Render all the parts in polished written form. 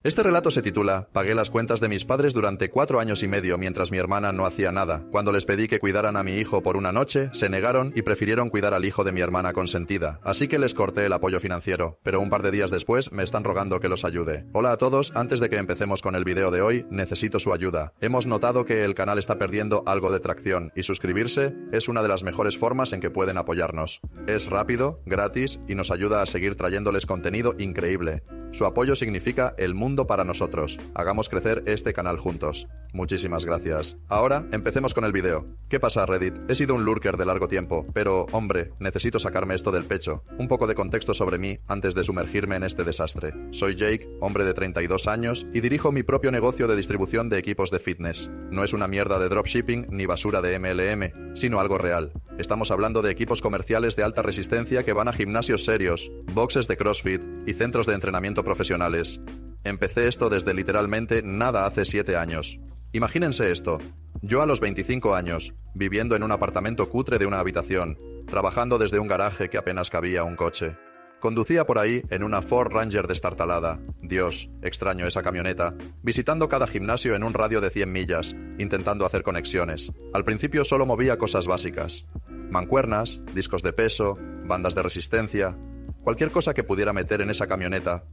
Este relato se titula Pagué las cuentas de mis padres durante 4 años y medio mientras mi hermana no hacía nada. Cuando les pedí que cuidaran a mi hijo por una noche, se negaron y prefirieron cuidar al hijo de mi hermana consentida. Así que les corté el apoyo financiero, pero un par de días después me están rogando que los ayude. Hola a todos, antes de que empecemos con el video de hoy, necesito su ayuda. Hemos notado que el canal está perdiendo algo de tracción y suscribirse es una de las mejores formas en que pueden apoyarnos. Es rápido, gratis y nos ayuda a seguir trayéndoles contenido increíble. Su apoyo significa el mundo para nosotros. Hagamos crecer este canal juntos. Muchísimas gracias. Ahora, empecemos con el video. ¿Qué pasa, Reddit? He sido un lurker de largo tiempo, pero, hombre, necesito sacarme esto del pecho. Un poco de contexto sobre mí antes de sumergirme en este desastre. Soy Jake, hombre de 32 años, y dirijo mi propio negocio de distribución de equipos de fitness. No es una mierda de dropshipping ni basura de MLM, sino algo real. Estamos hablando de equipos comerciales de alta resistencia que van a gimnasios serios, boxes de CrossFit y centros de entrenamiento profesionales. Empecé esto desde literalmente nada hace 7 años. Imagínense esto. Yo a los 25 años, viviendo en un apartamento cutre de una habitación, trabajando desde un garaje que apenas cabía un coche. Conducía por ahí en una Ford Ranger destartalada. Dios, extraño esa camioneta. Visitando cada gimnasio en un radio de 100 millas, intentando hacer conexiones. Al principio solo movía cosas básicas. Mancuernas, discos de peso, bandas de resistencia, cualquier cosa que pudiera meter en esa camioneta.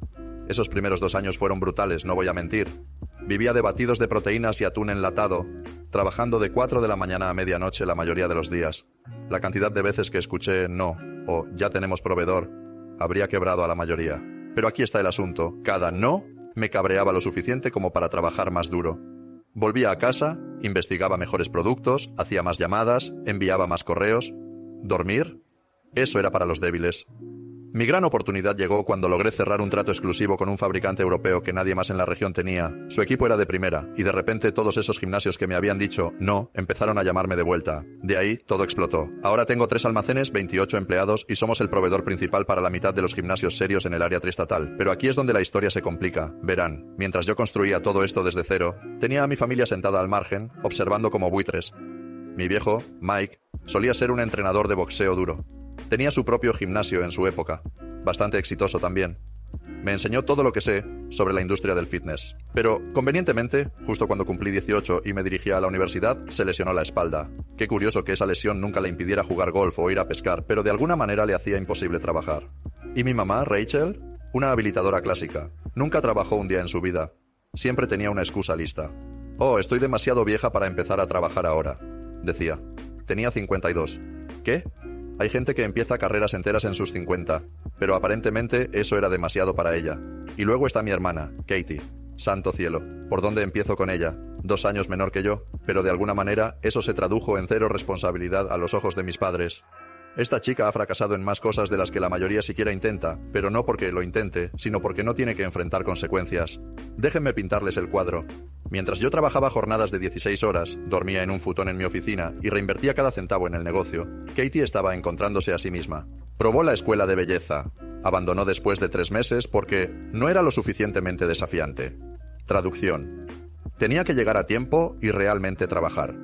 Esos primeros 2 años fueron brutales, no voy a mentir. Vivía de batidos de proteínas y atún enlatado, trabajando de 4 de la mañana a medianoche la mayoría de los días. La cantidad de veces que escuché no, o ya tenemos proveedor, habría quebrado a la mayoría. Pero aquí está el asunto, cada no me cabreaba lo suficiente como para trabajar más duro. Volvía a casa, investigaba mejores productos, hacía más llamadas, enviaba más correos. ¿Dormir? Eso era para los débiles. Mi gran oportunidad llegó cuando logré cerrar un trato exclusivo con un fabricante europeo que nadie más en la región tenía. Su equipo era de primera, y de repente todos esos gimnasios que me habían dicho no, empezaron a llamarme de vuelta. De ahí, todo explotó. Ahora tengo 3 almacenes, 28 empleados, y somos el proveedor principal para la mitad de los gimnasios serios en el área triestatal. Pero aquí es donde la historia se complica. Verán, mientras yo construía todo esto desde cero, tenía a mi familia sentada al margen, observando como buitres. Mi viejo, Mike, solía ser un entrenador de boxeo duro. Tenía su propio gimnasio en su época, bastante exitoso también. Me enseñó todo lo que sé sobre la industria del fitness. Pero, convenientemente, justo cuando cumplí 18 y me dirigía a la universidad, se lesionó la espalda. Qué curioso que esa lesión nunca le impidiera jugar golf o ir a pescar, pero de alguna manera le hacía imposible trabajar. ¿Y mi mamá, Rachel? Una habilitadora clásica. Nunca trabajó un día en su vida. Siempre tenía una excusa lista. Oh, estoy demasiado vieja para empezar a trabajar ahora, decía. Tenía 52. ¿Qué? Hay gente que empieza carreras enteras en sus 50, pero aparentemente eso era demasiado para ella. Y luego está mi hermana, Katie. Santo cielo, ¿por dónde empiezo con ella? 2 años menor que yo, pero de alguna manera eso se tradujo en 0 responsabilidad a los ojos de mis padres. Esta chica ha fracasado en más cosas de las que la mayoría siquiera intenta, pero no porque lo intente, sino porque no tiene que enfrentar consecuencias. Déjenme pintarles el cuadro. Mientras yo trabajaba jornadas de 16 horas, dormía en un futón en mi oficina y reinvertía cada centavo en el negocio, Katie estaba encontrándose a sí misma. Probó la escuela de belleza. Abandonó después de 3 meses porque no era lo suficientemente desafiante. Traducción. Tenía que llegar a tiempo y realmente trabajar.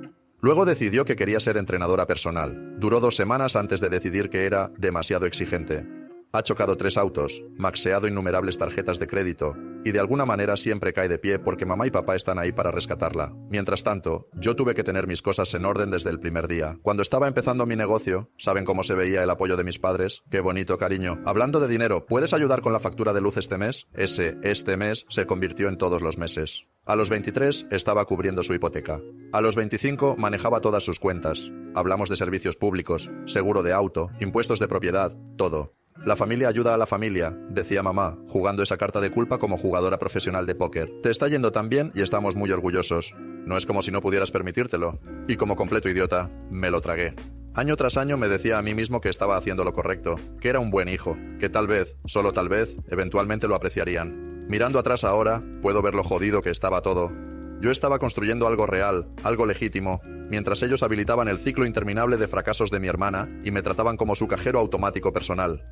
Luego decidió que quería ser entrenadora personal. Duró 2 semanas antes de decidir que era demasiado exigente. Ha chocado 3 autos, maxeado innumerables tarjetas de crédito, y de alguna manera siempre cae de pie porque mamá y papá están ahí para rescatarla. Mientras tanto, yo tuve que tener mis cosas en orden desde el primer día. Cuando estaba empezando mi negocio, ¿saben cómo se veía el apoyo de mis padres? ¡Qué bonito, cariño! Hablando de dinero, ¿puedes ayudar con la factura de luz este mes? Este mes se convirtió en todos los meses. A los 23 estaba cubriendo su hipoteca. A los 25 manejaba todas sus cuentas. Hablamos de servicios públicos, seguro de auto, impuestos de propiedad, todo. La familia ayuda a la familia, decía mamá, jugando esa carta de culpa como jugadora profesional de póker. Te está yendo tan bien y estamos muy orgullosos. No es como si no pudieras permitírtelo. Y como completo idiota, me lo tragué. Año tras año me decía a mí mismo que estaba haciendo lo correcto, que era un buen hijo, que tal vez, solo tal vez, eventualmente lo apreciarían. Mirando atrás ahora, puedo ver lo jodido que estaba todo. Yo estaba construyendo algo real, algo legítimo, mientras ellos habilitaban el ciclo interminable de fracasos de mi hermana y me trataban como su cajero automático personal.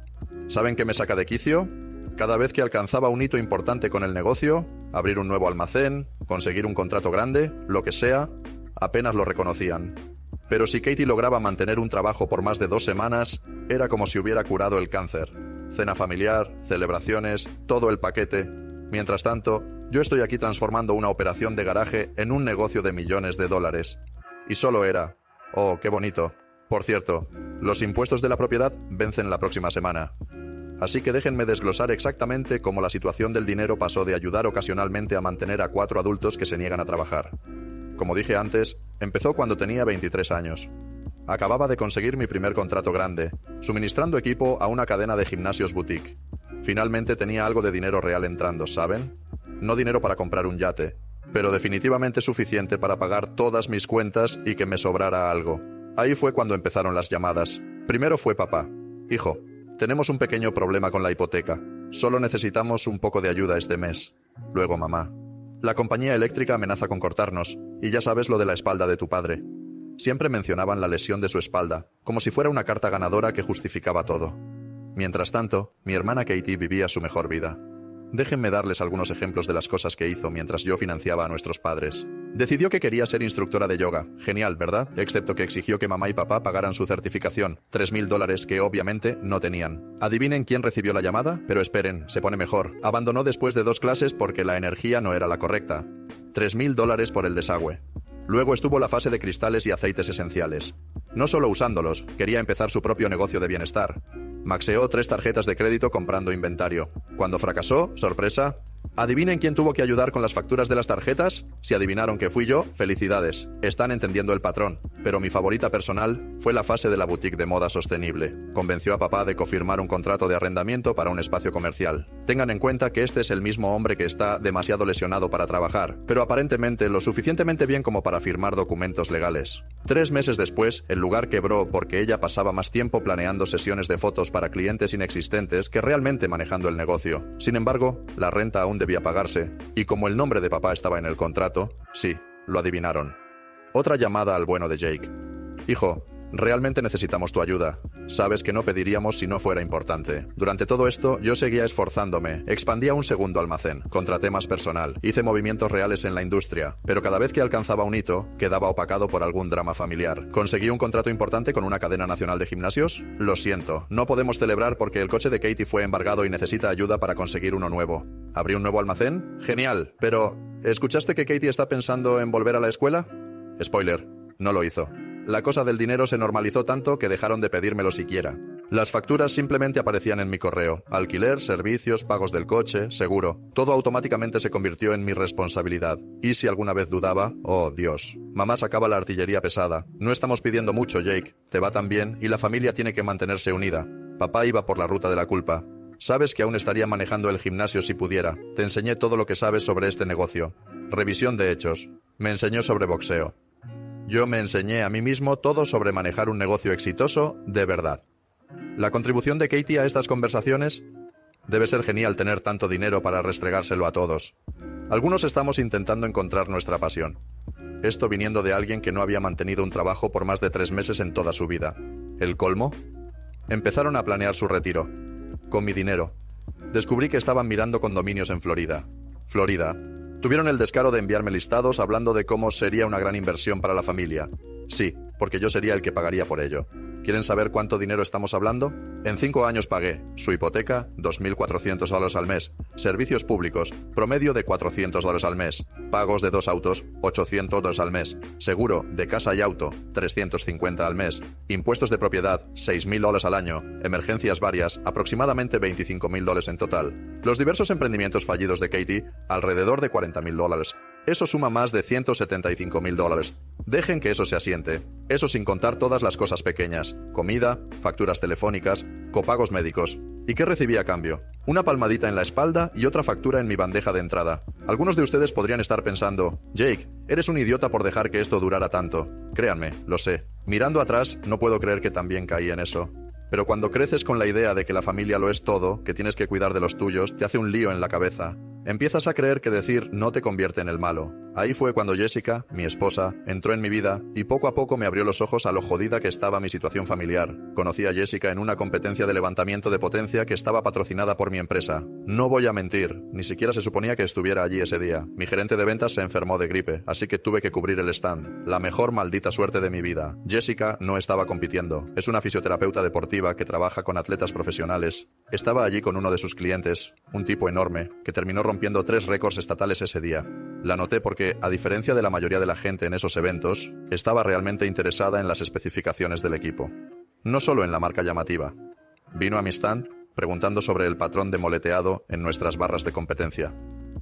¿Saben qué me saca de quicio? Cada vez que alcanzaba un hito importante con el negocio, abrir un nuevo almacén, conseguir un contrato grande, lo que sea, apenas lo reconocían. Pero si Katie lograba mantener un trabajo por más de 2 semanas, era como si hubiera curado el cáncer. Cena familiar, celebraciones, todo el paquete. Mientras tanto, Yo estoy aquí transformando una operación de garaje en un negocio de millones de dólares. Y solo era... Oh, qué bonito. Por cierto, los impuestos de la propiedad vencen la próxima semana. Así que déjenme desglosar exactamente cómo la situación del dinero pasó de ayudar ocasionalmente a mantener a 4 adultos que se niegan a trabajar. Como dije antes, empezó cuando tenía 23 años. Acababa de conseguir mi primer contrato grande, suministrando equipo a una cadena de gimnasios boutique. Finalmente tenía algo de dinero real entrando, ¿saben? No dinero para comprar un yate, pero definitivamente suficiente para pagar todas mis cuentas y que me sobrara algo. Ahí fue cuando empezaron las llamadas. Primero fue papá. Hijo, tenemos un pequeño problema con la hipoteca. Solo necesitamos un poco de ayuda este mes. Luego mamá. La compañía eléctrica amenaza con cortarnos, y ya sabes lo de la espalda de tu padre. Siempre mencionaban la lesión de su espalda, como si fuera una carta ganadora que justificaba todo. Mientras tanto, mi hermana Katie vivía su mejor vida. Déjenme darles algunos ejemplos de las cosas que hizo mientras yo financiaba a nuestros padres. Decidió que quería ser instructora de yoga. Genial, ¿verdad? Excepto que exigió que mamá y papá pagaran su certificación, $3,000 que obviamente no tenían. ¿Adivinen quién recibió la llamada? Pero esperen, se pone mejor. Abandonó después de 2 clases porque la energía no era la correcta. $3,000 por el desagüe. Luego estuvo la fase de cristales y aceites esenciales. No solo usándolos, quería empezar su propio negocio de bienestar. Maxeó 3 tarjetas de crédito comprando inventario. Cuando fracasó, sorpresa, ¿adivinen quién tuvo que ayudar con las facturas de las tarjetas? Si adivinaron que fui yo, felicidades. Están entendiendo el patrón. Pero mi favorita personal fue la fase de la boutique de moda sostenible. Convenció a papá de cofirmar un contrato de arrendamiento para un espacio comercial. Tengan en cuenta que este es el mismo hombre que está demasiado lesionado para trabajar, pero aparentemente lo suficientemente bien como para firmar documentos legales. 3 meses después, el lugar quebró porque ella pasaba más tiempo planeando sesiones de fotos para clientes inexistentes que realmente manejando el negocio. Sin embargo, la renta aún debía pagarse, y como el nombre de papá estaba en el contrato, sí, lo adivinaron. Otra llamada al bueno de Jake. Hijo, realmente necesitamos tu ayuda. Sabes que no pediríamos si no fuera importante. Durante todo esto, yo seguía esforzándome. Expandía un segundo almacén. Contraté más personal. Hice movimientos reales en la industria. Pero cada vez que alcanzaba un hito, quedaba opacado por algún drama familiar. ¿Conseguí un contrato importante con una cadena nacional de gimnasios? Lo siento. No podemos celebrar porque el coche de Katie fue embargado y necesita ayuda para conseguir uno nuevo. ¿Abrí un nuevo almacén? Genial. Pero, ¿escuchaste que Katie está pensando en volver a la escuela? Spoiler. No lo hizo. La cosa del dinero se normalizó tanto que dejaron de pedírmelo siquiera. Las facturas simplemente aparecían en mi correo. Alquiler, servicios, pagos del coche, seguro. Todo automáticamente se convirtió en mi responsabilidad. Y si alguna vez dudaba, oh Dios. Mamá sacaba la artillería pesada. No estamos pidiendo mucho, Jake. Te va tan bien y la familia tiene que mantenerse unida. Papá iba por la ruta de la culpa. Sabes que aún estaría manejando el gimnasio si pudiera. Te enseñé todo lo que sabes sobre este negocio. Revisión de hechos. Me enseñó sobre boxeo. Yo me enseñé a mí mismo todo sobre manejar un negocio exitoso de verdad. La contribución de Katie a estas conversaciones debe ser genial tener tanto dinero para restregárselo a todos. Algunos estamos intentando encontrar nuestra pasión. Esto viniendo de alguien que no había mantenido un trabajo por más de 3 meses en toda su vida. ¿El colmo? Empezaron a planear su retiro. Con mi dinero. Descubrí que estaban mirando condominios en Florida. Tuvieron el descaro de enviarme listados hablando de cómo sería una gran inversión para la familia. Sí, porque yo sería el que pagaría por ello. ¿Quieren saber cuánto dinero estamos hablando? En 5 años pagué su hipoteca, $2,400 al mes, servicios públicos, promedio de $400 al mes, pagos de 2 autos, $800 al mes, seguro de casa y auto, $350 al mes, impuestos de propiedad, $6,000 al año, emergencias varias, aproximadamente $25,000 en total. Los diversos emprendimientos fallidos de Katie, alrededor de $40,000. Eso suma más de $175,000. Dejen que eso se asiente. Eso sin contar todas las cosas pequeñas. Comida, facturas telefónicas, copagos médicos. ¿Y qué recibí a cambio? Una palmadita en la espalda y otra factura en mi bandeja de entrada. Algunos de ustedes podrían estar pensando, Jake, eres un idiota por dejar que esto durara tanto. Créanme, lo sé. Mirando atrás, no puedo creer que también caí en eso. Pero cuando creces con la idea de que la familia lo es todo, que tienes que cuidar de los tuyos, te hace un lío en la cabeza. Empiezas a creer que decir no te convierte en el malo. Ahí fue cuando Jessica, mi esposa, entró en mi vida y poco a poco me abrió los ojos a lo jodida que estaba mi situación familiar. Conocí a Jessica en una competencia de levantamiento de potencia que estaba patrocinada por mi empresa. No voy a mentir, ni siquiera se suponía que estuviera allí ese día. Mi gerente de ventas se enfermó de gripe, así que tuve que cubrir el stand. La mejor maldita suerte de mi vida. Jessica no estaba compitiendo. Es una fisioterapeuta deportiva que trabaja con atletas profesionales. Estaba allí con uno de sus clientes, un tipo enorme, que terminó rompiendo 3 récords estatales ese día. La noté porque, a diferencia de la mayoría de la gente en esos eventos, estaba realmente interesada en las especificaciones del equipo. No solo en la marca llamativa. Vino a mi stand preguntando sobre el patrón de moleteado en nuestras barras de competencia.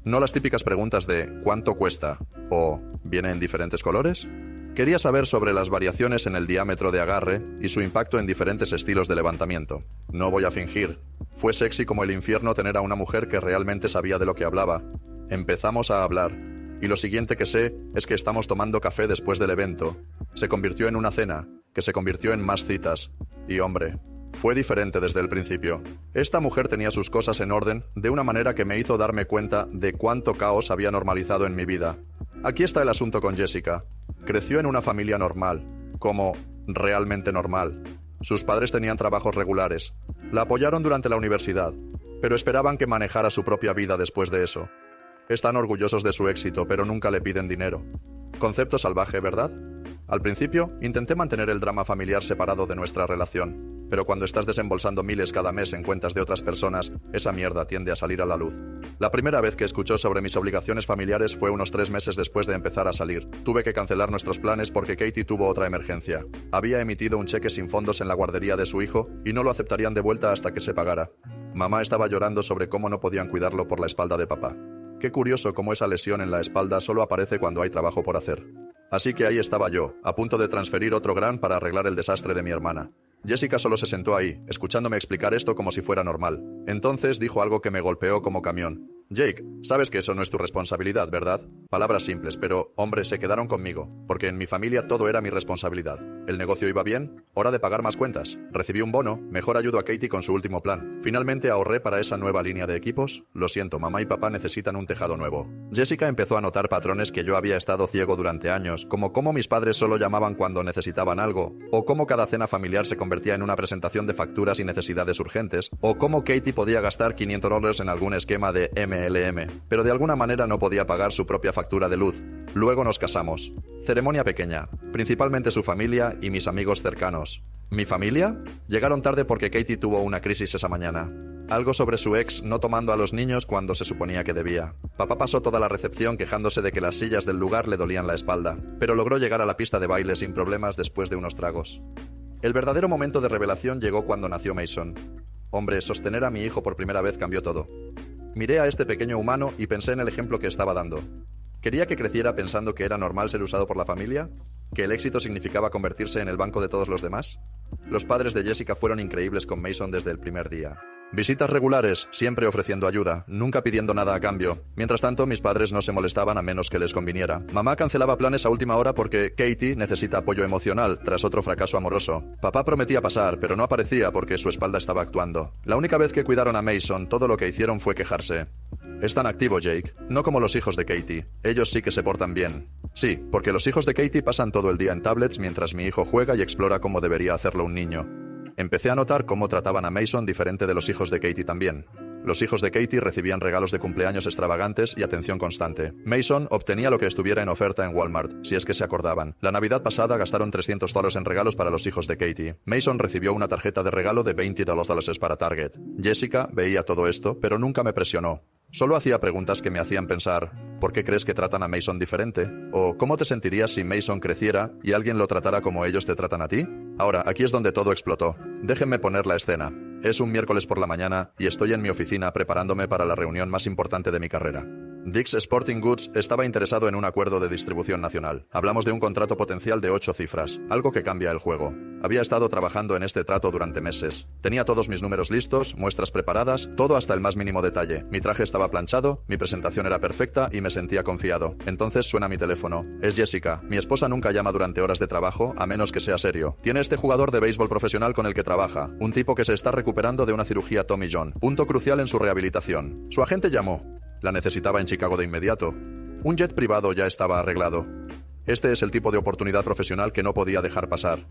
No las típicas preguntas de ¿cuánto cuesta? O ¿viene en diferentes colores? Quería saber sobre las variaciones en el diámetro de agarre y su impacto en diferentes estilos de levantamiento. No voy a fingir. Fue sexy como el infierno tener a una mujer que realmente sabía de lo que hablaba. Empezamos a hablar, y lo siguiente que sé es que estamos tomando café después del evento. Se convirtió en una cena, que se convirtió en más citas. Y hombre, fue diferente desde el principio. Esta mujer tenía sus cosas en orden de una manera que me hizo darme cuenta de cuánto caos había normalizado en mi vida. Aquí está el asunto con Jessica. Creció en una familia normal, como realmente normal. Sus padres tenían trabajos regulares. La apoyaron durante la universidad, pero esperaban que manejara su propia vida después de eso. Están orgullosos de su éxito, pero nunca le piden dinero. Concepto salvaje, ¿verdad? Al principio, intenté mantener el drama familiar separado de nuestra relación, pero cuando estás desembolsando miles cada mes en cuentas de otras personas, esa mierda tiende a salir a la luz. La primera vez que escuchó sobre mis obligaciones familiares fue unos 3 meses después de empezar a salir. Tuve que cancelar nuestros planes porque Katie tuvo otra emergencia. Había emitido un cheque sin fondos en la guardería de su hijo y no lo aceptarían de vuelta hasta que se pagara. Mamá estaba llorando sobre cómo no podían cuidarlo por la espalda de papá. Qué curioso cómo esa lesión en la espalda solo aparece cuando hay trabajo por hacer. Así que ahí estaba yo, a punto de transferir otro gran para arreglar el desastre de mi hermana. Jessica solo se sentó ahí, escuchándome explicar esto como si fuera normal. Entonces dijo algo que me golpeó como camión. Jake, sabes que eso no es tu responsabilidad, ¿verdad? Palabras simples, pero, hombre, se quedaron conmigo, porque en mi familia todo era mi responsabilidad. ¿El negocio iba bien? Hora de pagar más cuentas. Recibí un bono, mejor ayudo a Katie con su último plan. Finalmente ahorré para esa nueva línea de equipos. Lo siento, mamá y papá necesitan un tejado nuevo. Jessica empezó a notar patrones que yo había estado ciego durante años, como cómo mis padres solo llamaban cuando necesitaban algo, o cómo cada cena familiar se convertía en una presentación de facturas y necesidades urgentes, o cómo Katie podía gastar $500 en algún esquema de MLM, pero de alguna manera no podía pagar su propia factura de luz. Luego nos casamos. Ceremonia pequeña, principalmente su familia y mis amigos cercanos. ¿Mi familia? Llegaron tarde porque Katie tuvo una crisis esa mañana. Algo sobre su ex no tomando a los niños cuando se suponía que debía. Papá pasó toda la recepción quejándose de que las sillas del lugar le dolían la espalda, pero logró llegar a la pista de baile sin problemas después de unos tragos. El verdadero momento de revelación llegó cuando nació Mason. Hombre, sostener a mi hijo por primera vez cambió todo. Miré a este pequeño humano y pensé en el ejemplo que estaba dando. ¿Quería que creciera pensando que era normal ser usado por la familia? ¿Que el éxito significaba convertirse en el banco de todos los demás? Los padres de Jessica fueron increíbles con Mason desde el primer día. Visitas regulares, siempre ofreciendo ayuda, nunca pidiendo nada a cambio. Mientras tanto, mis padres no se molestaban a menos que les conviniera. Mamá cancelaba planes a última hora porque Katie necesita apoyo emocional tras otro fracaso amoroso. Papá prometía pasar, pero no aparecía porque su espalda estaba actuando. La única vez que cuidaron a Mason, todo lo que hicieron fue quejarse. Es tan activo, Jake. No como los hijos de Katie. Ellos sí que se portan bien. Sí, porque los hijos de Katie pasan todo el día en tablets mientras mi hijo juega y explora cómo debería hacerlo un niño. Empecé a notar cómo trataban a Mason diferente de los hijos de Katie también. Los hijos de Katie recibían regalos de cumpleaños extravagantes y atención constante. Mason obtenía lo que estuviera en oferta en Walmart, si es que se acordaban. La Navidad pasada gastaron $300 en regalos para los hijos de Katie. Mason recibió una tarjeta de regalo de $20 para Target. Jessica veía todo esto, pero nunca me presionó. Solo hacía preguntas que me hacían pensar, ¿por qué crees que tratan a Mason diferente? ¿O cómo te sentirías si Mason creciera y alguien lo tratara como ellos te tratan a ti? Ahora, aquí es donde todo explotó. Déjenme poner la escena. Es un miércoles por la mañana y estoy en mi oficina preparándome para la reunión más importante de mi carrera. Dick's Sporting Goods estaba interesado en un acuerdo de distribución nacional. Hablamos de un contrato potencial de 8 cifras, algo que cambia el juego. Había estado trabajando en este trato durante meses. Tenía todos mis números listos, muestras preparadas, todo hasta el más mínimo detalle. Mi traje estaba planchado, mi presentación era perfecta y me sentía confiado. Entonces suena mi teléfono. Es Jessica. Mi esposa nunca llama durante horas de trabajo, a menos que sea serio. Tiene este jugador de béisbol profesional con el que trabaja, un tipo que se está recuperando de una cirugía Tommy John, punto crucial en su rehabilitación. Su agente llamó. La necesitaba en Chicago de inmediato. Un jet privado ya estaba arreglado. Este es el tipo de oportunidad profesional que no podía dejar pasar.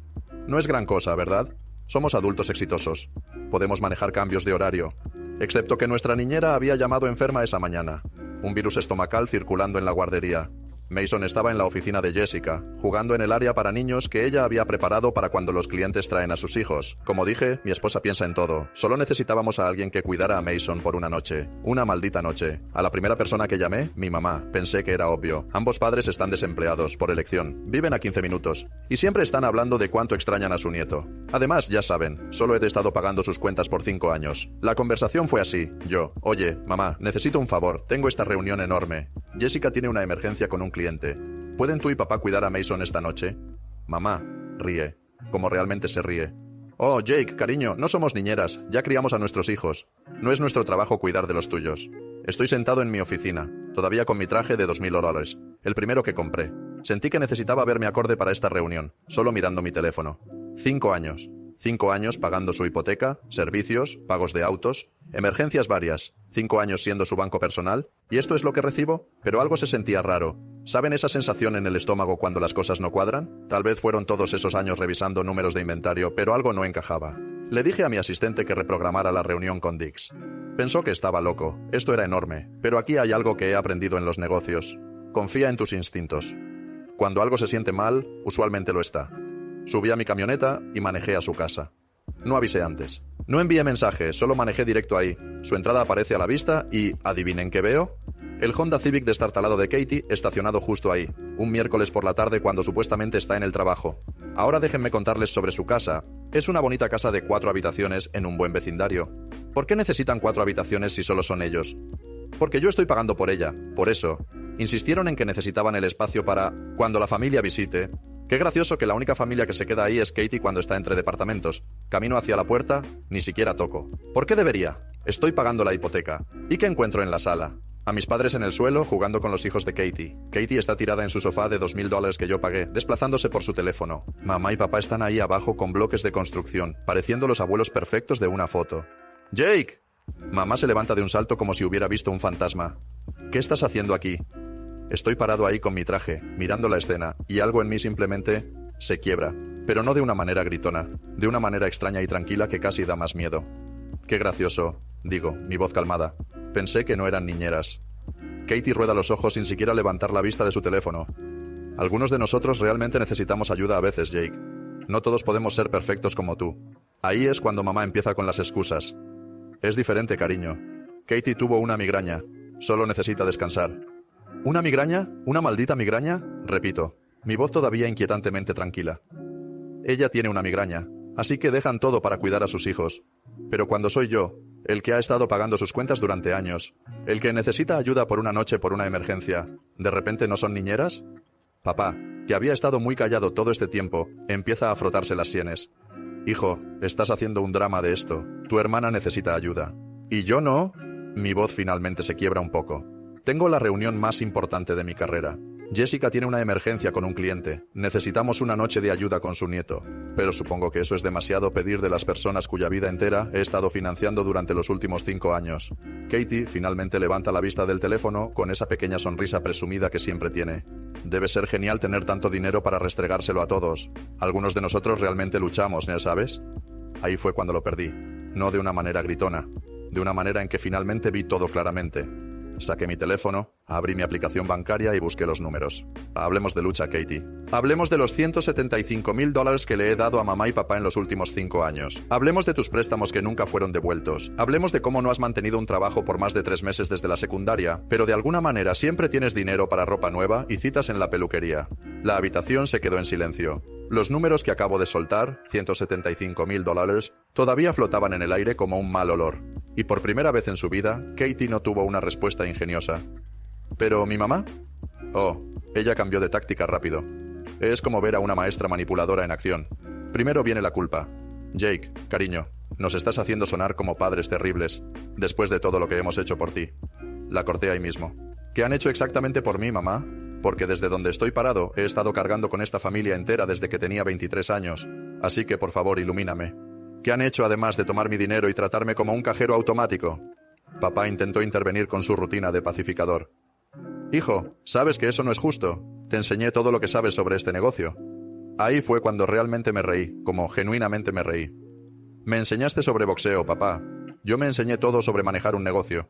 No es gran cosa, ¿verdad? Somos adultos exitosos. Podemos manejar cambios de horario. Excepto que nuestra niñera había llamado enferma esa mañana. Un virus estomacal circulando en la guardería. Mason estaba en la oficina de Jessica, jugando en el área para niños que ella había preparado para cuando los clientes traen a sus hijos. Como dije, mi esposa piensa en todo. Solo necesitábamos a alguien que cuidara a Mason por una noche. Una maldita noche. A la primera persona que llamé, mi mamá. Pensé que era obvio. Ambos padres están desempleados, por elección. Viven a 15 minutos. Y siempre están hablando de cuánto extrañan a su nieto. Además, ya saben, solo he estado pagando sus cuentas por 5 años. La conversación fue así. Yo, oye, mamá, necesito un favor. Tengo esta reunión enorme. Jessica tiene una emergencia con un cliente. ¿Pueden tú y papá cuidar a Mason esta noche? Mamá ríe, como realmente se ríe. Oh, Jake, cariño, no somos niñeras, ya criamos a nuestros hijos. No es nuestro trabajo cuidar de los tuyos. Estoy sentado en mi oficina, todavía con mi traje de $2,000, el primero que compré. Sentí que necesitaba verme acorde para esta reunión, solo mirando mi teléfono. 5 años. 5 años pagando su hipoteca, servicios, pagos de autos, emergencias varias. 5 años siendo su banco personal. ¿Y esto es lo que recibo? Pero algo se sentía raro. ¿Saben esa sensación en el estómago cuando las cosas no cuadran? Tal vez fueron todos esos años revisando números de inventario, pero algo no encajaba. Le dije a mi asistente que reprogramara la reunión con Dix. Pensó que estaba loco. Esto era enorme. Pero aquí hay algo que he aprendido en los negocios. Confía en tus instintos. Cuando algo se siente mal, usualmente lo está. Subí a mi camioneta y manejé a su casa. No avisé antes. No envié mensaje, solo manejé directo ahí. Su entrada aparece a la vista y ¿adivinen qué veo? El Honda Civic destartalado de Katie estacionado justo ahí, un miércoles por la tarde cuando supuestamente está en el trabajo. Ahora déjenme contarles sobre su casa. Es una bonita casa de 4 habitaciones en un buen vecindario. ¿Por qué necesitan 4 habitaciones si solo son ellos? Porque yo estoy pagando por ella, por eso. Insistieron en que necesitaban el espacio para cuando la familia visite. Qué gracioso que la única familia que se queda ahí es Katie cuando está entre departamentos. Camino hacia la puerta, ni siquiera toco. ¿Por qué debería? Estoy pagando la hipoteca. ¿Y qué encuentro en la sala? A mis padres en el suelo, jugando con los hijos de Katie. Katie está tirada en su sofá de $2,000 que yo pagué, desplazándose por su teléfono. Mamá y papá están ahí abajo con bloques de construcción, pareciendo los abuelos perfectos de una foto. ¡Jake! Mamá se levanta de un salto como si hubiera visto un fantasma. ¿Qué estás haciendo aquí? Estoy parado ahí con mi traje, mirando la escena, y algo en mí simplemente se quiebra. Pero no de una manera gritona, de una manera extraña y tranquila que casi da más miedo. Qué gracioso, digo, mi voz calmada. Pensé que no eran niñeras. Katie rueda los ojos sin siquiera levantar la vista de su teléfono. Algunos de nosotros realmente necesitamos ayuda a veces, Jake. No todos podemos ser perfectos como tú. Ahí es cuando mamá empieza con las excusas. Es diferente, cariño. Katie tuvo una migraña. Solo necesita descansar. ¿Una migraña? ¿Una maldita migraña? Repito, mi voz todavía inquietantemente tranquila. Ella tiene una migraña, así que dejan todo para cuidar a sus hijos. Pero cuando soy yo, el que ha estado pagando sus cuentas durante años, el que necesita ayuda por una noche por una emergencia, ¿de repente no son niñeras? Papá, que había estado muy callado todo este tiempo, empieza a frotarse las sienes. Hijo, estás haciendo un drama de esto. Tu hermana necesita ayuda. ¿Y yo no? Mi voz finalmente se quiebra un poco. Tengo la reunión más importante de mi carrera. Jessica tiene una emergencia con un cliente. Necesitamos una noche de ayuda con su nieto. Pero supongo que eso es demasiado pedir de las personas cuya vida entera he estado financiando durante los últimos 5 años. Katie finalmente levanta la vista del teléfono con esa pequeña sonrisa presumida que siempre tiene. Debe ser genial tener tanto dinero para restregárselo a todos. Algunos de nosotros realmente luchamos, ¿ya sabes? Ahí fue cuando lo perdí. No de una manera gritona. De una manera en que finalmente vi todo claramente. Saqué mi teléfono, abrí mi aplicación bancaria y busqué los números. Hablemos de lucha, Katie. Hablemos de los $175,000 que le he dado a mamá y papá en los últimos 5 años. Hablemos de tus préstamos que nunca fueron devueltos. Hablemos de cómo no has mantenido un trabajo por más de 3 meses desde la secundaria, pero de alguna manera siempre tienes dinero para ropa nueva y citas en la peluquería. La habitación se quedó en silencio. Los números que acabo de soltar, $175,000, todavía flotaban en el aire como un mal olor. Y por primera vez en su vida, Katie no tuvo una respuesta ingeniosa. ¿Pero mi mamá? Oh, ella cambió de táctica rápido. Es como ver a una maestra manipuladora en acción. Primero viene la culpa. Jake, cariño, nos estás haciendo sonar como padres terribles, después de todo lo que hemos hecho por ti. La corté ahí mismo. ¿Qué han hecho exactamente por mí, mamá? Porque desde donde estoy parado he estado cargando con esta familia entera desde que tenía 23 años. Así que por favor, ilumíname. ¿Qué han hecho además de tomar mi dinero y tratarme como un cajero automático? Papá intentó intervenir con su rutina de pacificador. Hijo, sabes que eso no es justo. Te enseñé todo lo que sabes sobre este negocio. Ahí fue cuando realmente me reí, como genuinamente me reí. Me enseñaste sobre boxeo, papá. Yo me enseñé todo sobre manejar un negocio.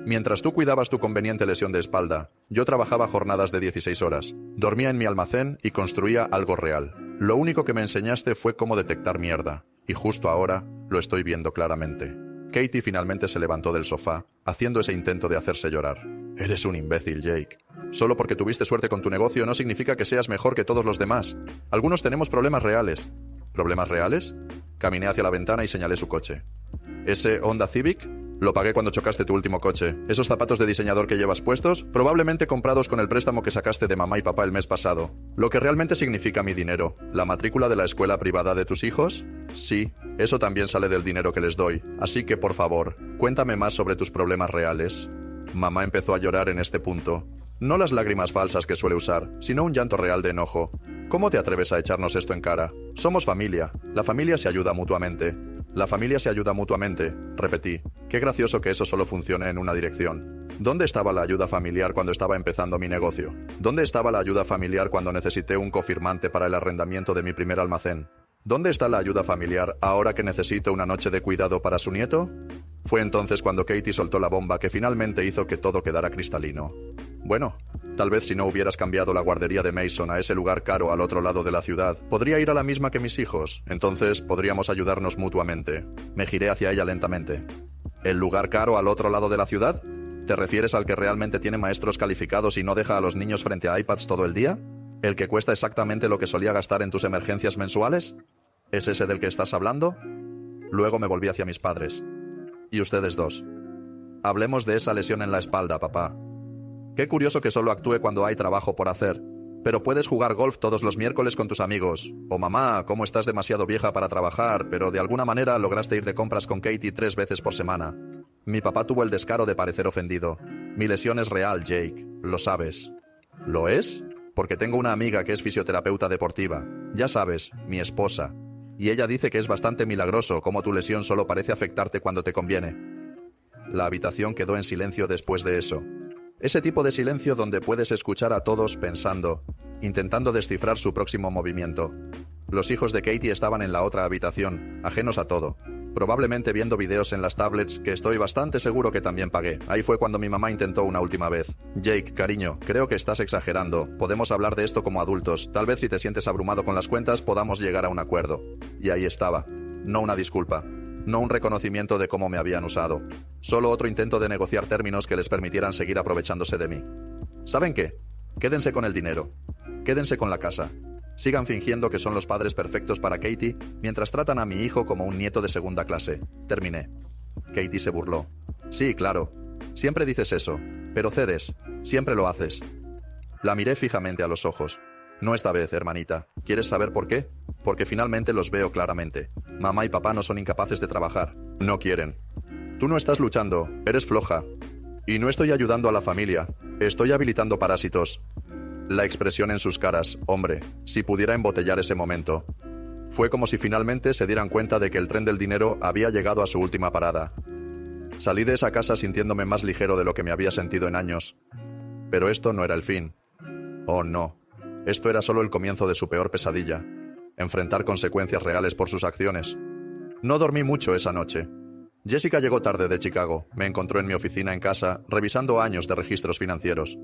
Mientras tú cuidabas tu conveniente lesión de espalda, yo trabajaba jornadas de 16 horas, dormía en mi almacén y construía algo real. Lo único que me enseñaste fue cómo detectar mierda, y justo ahora lo estoy viendo claramente. Katie finalmente se levantó del sofá, haciendo ese intento de hacerse llorar. Eres un imbécil, Jake. Solo porque tuviste suerte con tu negocio no significa que seas mejor que todos los demás. Algunos tenemos problemas reales. ¿Problemas reales? Caminé hacia la ventana y señalé su coche. ¿Ese Honda Civic? Lo pagué cuando chocaste tu último coche. Esos zapatos de diseñador que llevas puestos, probablemente comprados con el préstamo que sacaste de mamá y papá el mes pasado. Lo que realmente significa mi dinero. ¿La matrícula de la escuela privada de tus hijos? Sí, eso también sale del dinero que les doy. Así que, por favor, cuéntame más sobre tus problemas reales. Mamá empezó a llorar en este punto. No las lágrimas falsas que suele usar, sino un llanto real de enojo. ¿Cómo te atreves a echarnos esto en cara? Somos familia. La familia se ayuda mutuamente. La familia se ayuda mutuamente, repetí. Qué gracioso que eso solo funcione en una dirección. ¿Dónde estaba la ayuda familiar cuando estaba empezando mi negocio? ¿Dónde estaba la ayuda familiar cuando necesité un cofirmante para el arrendamiento de mi primer almacén? ¿Dónde está la ayuda familiar ahora que necesito una noche de cuidado para su nieto? Fue entonces cuando Katie soltó la bomba que finalmente hizo que todo quedara cristalino. Bueno, tal vez si no hubieras cambiado la guardería de Mason a ese lugar caro al otro lado de la ciudad, podría ir a la misma que mis hijos. Entonces podríamos ayudarnos mutuamente. Me giré hacia ella lentamente. ¿El lugar caro al otro lado de la ciudad? ¿Te refieres al que realmente tiene maestros calificados y no deja a los niños frente a iPads todo el día? ¿El que cuesta exactamente lo que solía gastar en tus emergencias mensuales? ¿Es ese del que estás hablando? Luego me volví hacia mis padres. Y ustedes dos. Hablemos de esa lesión en la espalda, papá. Qué curioso que solo actúe cuando hay trabajo por hacer. Pero puedes jugar golf todos los miércoles con tus amigos. O mamá, cómo estás demasiado vieja para trabajar, pero de alguna manera lograste ir de compras con Katie 3 veces por semana. Mi papá tuvo el descaro de parecer ofendido. Mi lesión es real, Jake. Lo sabes. ¿Lo es? Porque tengo una amiga que es fisioterapeuta deportiva. Ya sabes, mi esposa. Y ella dice que es bastante milagroso cómo tu lesión solo parece afectarte cuando te conviene. La habitación quedó en silencio después de eso. Ese tipo de silencio donde puedes escuchar a todos pensando, intentando descifrar su próximo movimiento. Los hijos de Katie estaban en la otra habitación, ajenos a todo, probablemente viendo videos en las tablets que estoy bastante seguro que también pagué. Ahí fue cuando mi mamá intentó una última vez. Jake, cariño, creo que estás exagerando. Podemos hablar de esto como adultos. Tal vez si te sientes abrumado con las cuentas podamos llegar a un acuerdo. Y ahí estaba. No una disculpa. No un reconocimiento de cómo me habían usado. Solo otro intento de negociar términos que les permitieran seguir aprovechándose de mí. ¿Saben qué? Quédense con el dinero. Quédense con la casa. Sigan fingiendo que son los padres perfectos para Katie mientras tratan a mi hijo como un nieto de segunda clase. Terminé. Katie se burló. Sí, claro. Siempre dices eso. Pero cedes. Siempre lo haces. La miré fijamente a los ojos. No esta vez, hermanita. ¿Quieres saber por qué? Porque finalmente los veo claramente. Mamá y papá no son incapaces de trabajar. No quieren. Tú no estás luchando. Eres floja. Y no estoy ayudando a la familia. Estoy habilitando parásitos. La expresión en sus caras, hombre, si pudiera embotellar ese momento. Fue como si finalmente se dieran cuenta de que el tren del dinero había llegado a su última parada. Salí de esa casa sintiéndome más ligero de lo que me había sentido en años. Pero esto no era el fin. Oh, no. Esto era solo el comienzo de su peor pesadilla. Enfrentar consecuencias reales por sus acciones. No dormí mucho esa noche. Jessica llegó tarde de Chicago. Me encontró en mi oficina en casa, revisando años de registros financieros.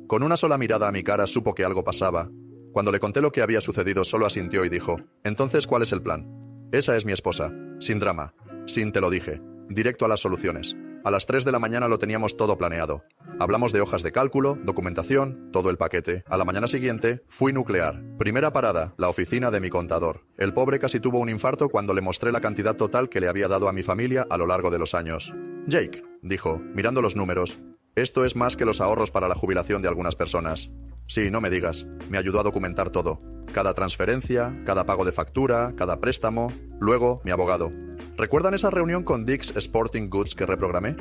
Con una sola mirada a mi cara supo que algo pasaba. Cuando le conté lo que había sucedido, solo asintió y dijo, «Entonces, ¿cuál es el plan?» Esa es mi esposa. Sin drama. Sin te lo dije. Directo a las soluciones. A las 3 de la mañana lo teníamos todo planeado. Hablamos de hojas de cálculo, documentación, todo el paquete. A la mañana siguiente, fui nuclear. Primera parada, la oficina de mi contador. El pobre casi tuvo un infarto cuando le mostré la cantidad total que le había dado a mi familia a lo largo de los años. «Jake», dijo, mirando los números, «esto es más que los ahorros para la jubilación de algunas personas». Sí, no me digas. Me ayudó a documentar todo. Cada transferencia, cada pago de factura, cada préstamo. Luego, mi abogado. ¿Recuerdan esa reunión con Dick's Sporting Goods que reprogramé?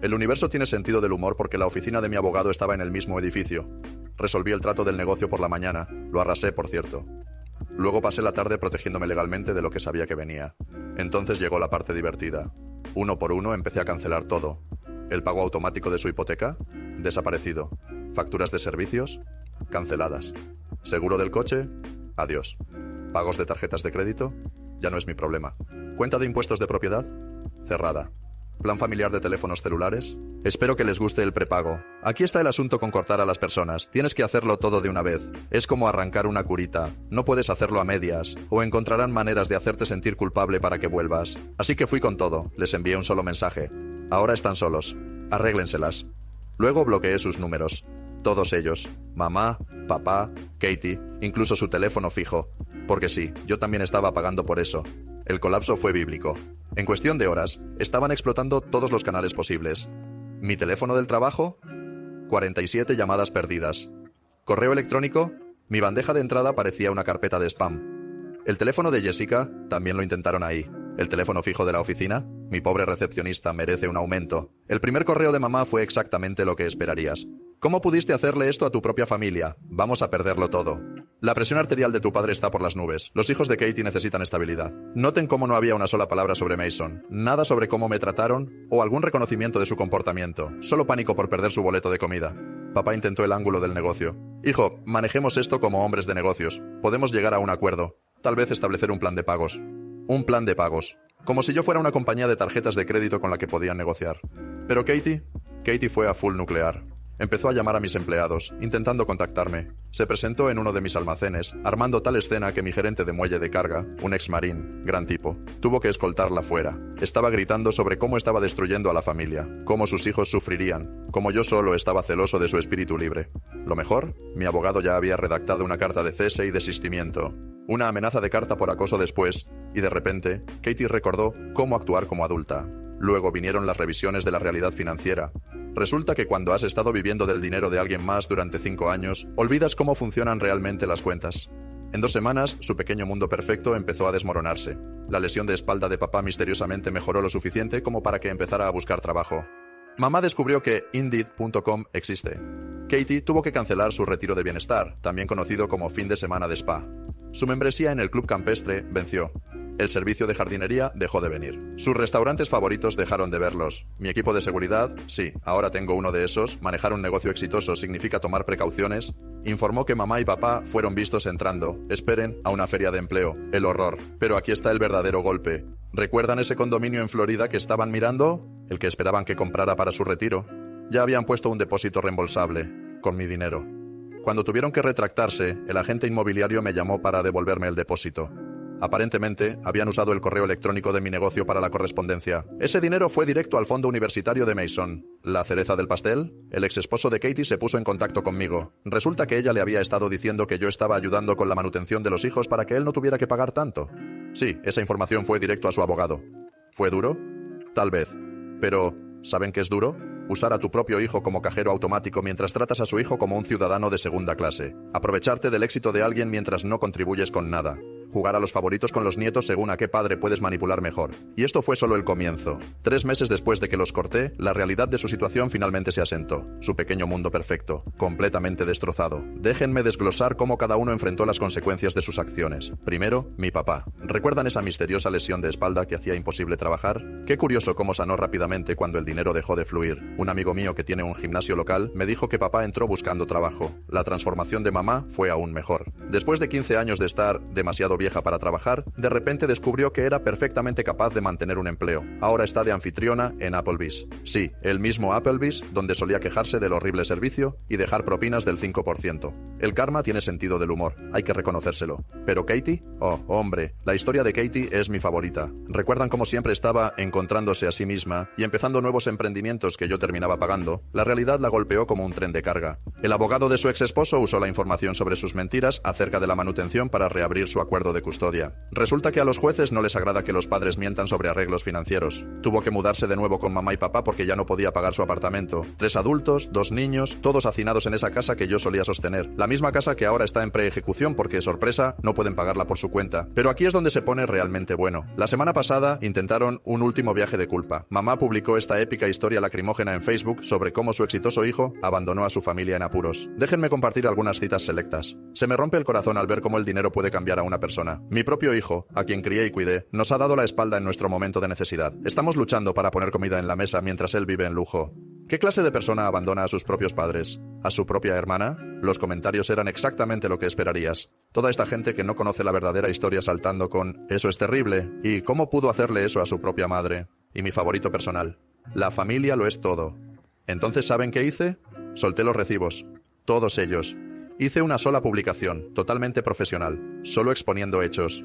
El universo tiene sentido del humor porque la oficina de mi abogado estaba en el mismo edificio. Resolví el trato del negocio por la mañana. Lo arrasé, por cierto. Luego pasé la tarde protegiéndome legalmente de lo que sabía que venía. Entonces llegó la parte divertida. Uno por uno empecé a cancelar todo. El pago automático de su hipoteca, desaparecido. Facturas de servicios, canceladas. Seguro del coche, adiós. Pagos de tarjetas de crédito, ya no es mi problema. Cuenta de impuestos de propiedad, cerrada. Plan familiar de teléfonos celulares. Espero que les guste el prepago. Aquí está el asunto con cortar a las personas. Tienes que hacerlo todo de una vez. Es como arrancar una curita. No puedes hacerlo a medias. O encontrarán maneras de hacerte sentir culpable para que vuelvas. Así que fui con todo. Les envié un solo mensaje. Ahora están solos. Arréglenselas. Luego bloqueé sus números. Todos ellos. Mamá, papá, Katie, incluso su teléfono fijo. Porque sí, yo también estaba pagando por eso. El colapso fue bíblico. En cuestión de horas, estaban explotando todos los canales posibles. Mi teléfono del trabajo, 47 llamadas perdidas. Correo electrónico, mi bandeja de entrada parecía una carpeta de spam. El teléfono de Jessica, también lo intentaron ahí. El teléfono fijo de la oficina, mi pobre recepcionista merece un aumento. El primer correo de mamá fue exactamente lo que esperarías. ¿Cómo pudiste hacerle esto a tu propia familia? Vamos a perderlo todo. La presión arterial de tu padre está por las nubes. Los hijos de Katie necesitan estabilidad. Noten cómo no había una sola palabra sobre Mason. Nada sobre cómo me trataron o algún reconocimiento de su comportamiento. Solo pánico por perder su boleto de comida. Papá intentó el ángulo del negocio. Hijo, manejemos esto como hombres de negocios. Podemos llegar a un acuerdo. Tal vez establecer un plan de pagos. Un plan de pagos. Como si yo fuera una compañía de tarjetas de crédito con la que podían negociar. Pero Katie fue a full nuclear. Empezó a llamar a mis empleados, intentando contactarme. Se presentó en uno de mis almacenes, armando tal escena que mi gerente de muelle de carga, un ex-marín, gran tipo, tuvo que escoltarla fuera. Estaba gritando sobre cómo estaba destruyendo a la familia, cómo sus hijos sufrirían, cómo yo solo estaba celoso de su espíritu libre. Lo mejor, mi abogado ya había redactado una carta de cese y desistimiento. Una amenaza de carta por acoso después, y de repente, Katie recordó cómo actuar como adulta. Luego vinieron las revisiones de la realidad financiera. Resulta que cuando has estado viviendo del dinero de alguien más durante 5 años, olvidas cómo funcionan realmente las cuentas. En 2 semanas, su pequeño mundo perfecto empezó a desmoronarse. La lesión de espalda de papá misteriosamente mejoró lo suficiente como para que empezara a buscar trabajo. Mamá descubrió que Indeed.com existe. Katie tuvo que cancelar su retiro de bienestar, también conocido como fin de semana de spa. Su membresía en el club campestre venció. El servicio de jardinería dejó de venir. Sus restaurantes favoritos dejaron de verlos. Mi equipo de seguridad, sí, ahora tengo uno de esos. Manejar un negocio exitoso significa tomar precauciones. Informó que mamá y papá fueron vistos entrando, esperen, a una feria de empleo. El horror. Pero aquí está el verdadero golpe. ¿Recuerdan ese condominio en Florida que estaban mirando? El que esperaban que comprara para su retiro. Ya habían puesto un depósito reembolsable, con mi dinero. Cuando tuvieron que retractarse, el agente inmobiliario me llamó para devolverme el depósito. Aparentemente, habían usado el correo electrónico de mi negocio para la correspondencia. Ese dinero fue directo al fondo universitario de Mason. ¿La cereza del pastel? El ex esposo de Katie se puso en contacto conmigo. Resulta que ella le había estado diciendo que yo estaba ayudando con la manutención de los hijos para que él no tuviera que pagar tanto. Sí, esa información fue directo a su abogado. ¿Fue duro? Tal vez. Pero, ¿saben qué es duro? Usar a tu propio hijo como cajero automático mientras tratas a su hijo como un ciudadano de segunda clase. Aprovecharte del éxito de alguien mientras no contribuyes con nada. Jugar a los favoritos con los nietos según a qué padre puedes manipular mejor. Y esto fue solo el comienzo. 3 meses después de que los corté, la realidad de su situación finalmente se asentó. Su pequeño mundo perfecto, completamente destrozado. Déjenme desglosar cómo cada uno enfrentó las consecuencias de sus acciones. Primero, mi papá. ¿Recuerdan esa misteriosa lesión de espalda que hacía imposible trabajar? Qué curioso cómo sanó rápidamente cuando el dinero dejó de fluir. Un amigo mío que tiene un gimnasio local me dijo que papá entró buscando trabajo. La transformación de mamá fue aún mejor. Después de 15 años de estar demasiado vieja para trabajar, de repente descubrió que era perfectamente capaz de mantener un empleo. Ahora está de anfitriona en Applebee's. Sí, el mismo Applebee's donde solía quejarse del horrible servicio y dejar propinas del 5%. El karma tiene sentido del humor, hay que reconocérselo. ¿Pero Katie? Oh, hombre, la historia de Katie es mi favorita. ¿Recuerdan cómo siempre estaba encontrándose a sí misma y empezando nuevos emprendimientos que yo terminaba pagando? La realidad la golpeó como un tren de carga. El abogado de su ex esposo usó la información sobre sus mentiras acerca de la manutención para reabrir su acuerdo de custodia. Resulta que a los jueces no les agrada que los padres mientan sobre arreglos financieros. Tuvo que mudarse de nuevo con mamá y papá porque ya no podía pagar su apartamento. 3 adultos, 2 niños, todos hacinados en esa casa que yo solía sostener. La misma casa que ahora está en preejecución porque, sorpresa, no pueden pagarla por su cuenta. Pero aquí es donde se pone realmente bueno. La semana pasada intentaron un último viaje de culpa. Mamá publicó esta épica historia lacrimógena en Facebook sobre cómo su exitoso hijo abandonó a su familia en apuros. Déjenme compartir algunas citas selectas. Se me rompe el corazón al ver cómo el dinero puede cambiar a una persona. Mi propio hijo, a quien crié y cuidé, nos ha dado la espalda en nuestro momento de necesidad. Estamos luchando para poner comida en la mesa mientras él vive en lujo. ¿Qué clase de persona abandona a sus propios padres? ¿A su propia hermana? Los comentarios eran exactamente lo que esperarías. Toda esta gente que no conoce la verdadera historia saltando con «eso es terrible» y «¿cómo pudo hacerle eso a su propia madre?» Y mi favorito personal: «La familia lo es todo». Entonces, ¿saben qué hice? Solté los recibos. Todos ellos. Hice una sola publicación, totalmente profesional, solo exponiendo hechos.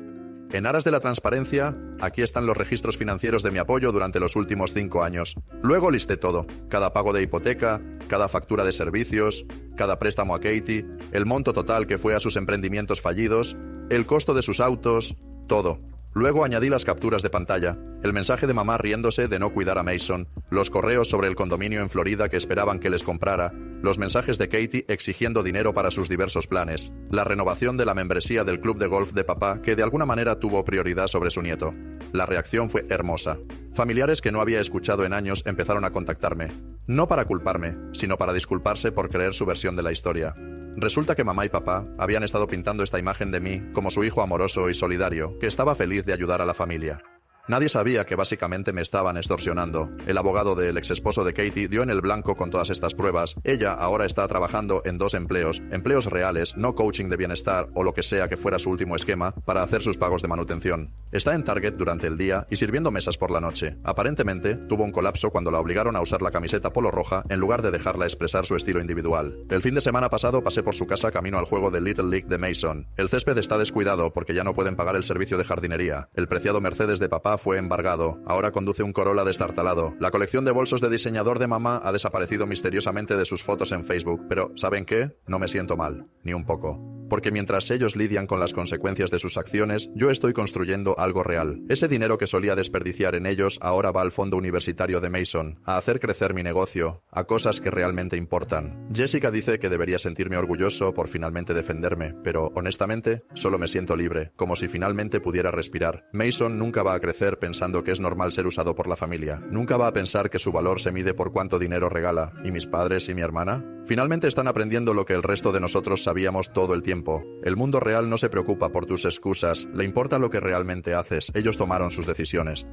En aras de la transparencia, aquí están los registros financieros de mi apoyo durante los últimos 5 años. Luego listé todo: cada pago de hipoteca, cada factura de servicios, cada préstamo a Katie, el monto total que fue a sus emprendimientos fallidos, el costo de sus autos, todo. Luego añadí las capturas de pantalla, el mensaje de mamá riéndose de no cuidar a Mason, los correos sobre el condominio en Florida que esperaban que les comprara, los mensajes de Katie exigiendo dinero para sus diversos planes, la renovación de la membresía del club de golf de papá que de alguna manera tuvo prioridad sobre su nieto. La reacción fue hermosa. Familiares que no había escuchado en años empezaron a contactarme, no para culparme, sino para disculparse por creer su versión de la historia. Resulta que mamá y papá habían estado pintando esta imagen de mí como su hijo amoroso y solidario, que estaba feliz de ayudar a la familia. Nadie sabía que básicamente me estaban extorsionando. El abogado del exesposo de Katie dio en el blanco con todas estas pruebas. Ella ahora está trabajando en 2 empleos reales, no coaching de bienestar o lo que sea que fuera su último esquema, para hacer sus pagos de manutención. Está en Target durante el día y sirviendo mesas por la noche. Aparentemente, tuvo un colapso cuando la obligaron a usar la camiseta polo roja en lugar de dejarla expresar su estilo individual. El fin de semana pasado pasé por su casa camino al juego de Little League de Mason. El césped está descuidado porque ya no pueden pagar el servicio de jardinería. El preciado Mercedes de papá fue embargado. Ahora conduce un Corolla destartalado. La colección de bolsos de diseñador de mamá ha desaparecido misteriosamente de sus fotos en Facebook. Pero, ¿saben qué? No me siento mal. Ni un poco. Porque mientras ellos lidian con las consecuencias de sus acciones, yo estoy construyendo algo real. Ese dinero que solía desperdiciar en ellos ahora va al fondo universitario de Mason, a hacer crecer mi negocio, a cosas que realmente importan. Jessica dice que debería sentirme orgulloso por finalmente defenderme, pero honestamente, solo me siento libre, como si finalmente pudiera respirar. Mason nunca va a crecer pensando que es normal ser usado por la familia. Nunca va a pensar que su valor se mide por cuánto dinero regala. ¿Y mis padres y mi hermana? Finalmente están aprendiendo lo que el resto de nosotros sabíamos todo el tiempo. El mundo real no se preocupa por tus excusas, le importa lo que realmente haces. Ellos tomaron sus decisiones.